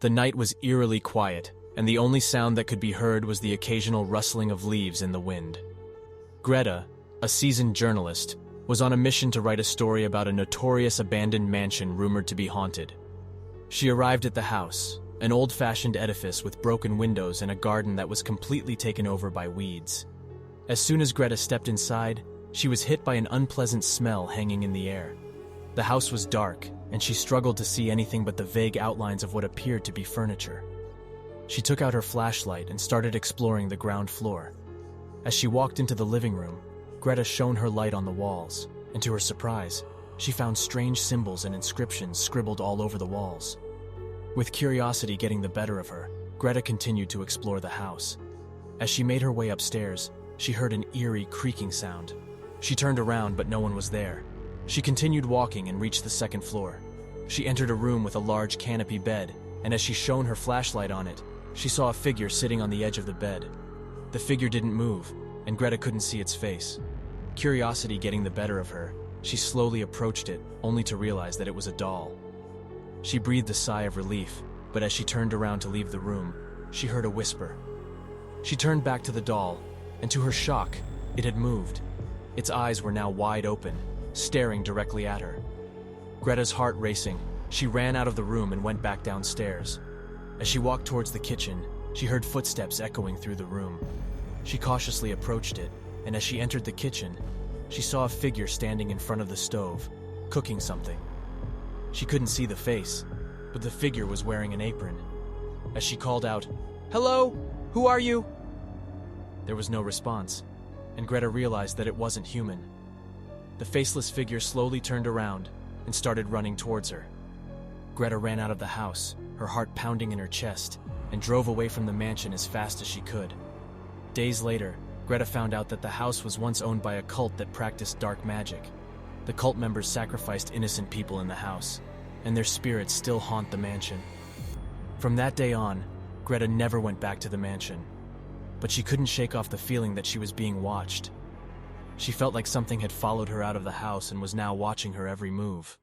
The night was eerily quiet, and the only sound that could be heard was the occasional rustling of leaves in the wind. Greta, a seasoned journalist, was on a mission to write a story about a notorious abandoned mansion rumored to be haunted. She arrived at the house, an old-fashioned edifice with broken windows and a garden that was completely taken over by weeds. As soon as Greta stepped inside, she was hit by an unpleasant smell hanging in the air. The house was dark, and she struggled to see anything but the vague outlines of what appeared to be furniture. She took out her flashlight and started exploring the ground floor. As she walked into the living room, Greta shone her light on the walls, and to her surprise, she found strange symbols and inscriptions scribbled all over the walls. With curiosity getting the better of her, Greta continued to explore the house. As she made her way upstairs, she heard an eerie creaking sound. She turned around, but no one was there. She continued walking and reached the second floor. She entered a room with a large canopy bed, and as she shone her flashlight on it, she saw a figure sitting on the edge of the bed. The figure didn't move, and Greta couldn't see its face. Curiosity getting the better of her, she slowly approached it, only to realize that it was a doll. She breathed a sigh of relief, but as she turned around to leave the room, she heard a whisper. She turned back to the doll, and to her shock, it had moved. Its eyes were now wide open, staring directly at her. Greta's heart racing, she ran out of the room and went back downstairs. As she walked towards the kitchen, she heard footsteps echoing through the room. She cautiously approached it, and as she entered the kitchen, she saw a figure standing in front of the stove, cooking something. She couldn't see the face, but the figure was wearing an apron. As she called out, "Hello? Who are you?" There was no response, and Greta realized that it wasn't human. The faceless figure slowly turned around and started running towards her. Greta ran out of the house, her heart pounding in her chest, and drove away from the mansion as fast as she could. Days later, Greta found out that the house was once owned by a cult that practiced dark magic. The cult members sacrificed innocent people in the house, and their spirits still haunt the mansion. From that day on, Greta never went back to the mansion, but she couldn't shake off the feeling that she was being watched. She felt like something had followed her out of the house and was now watching her every move.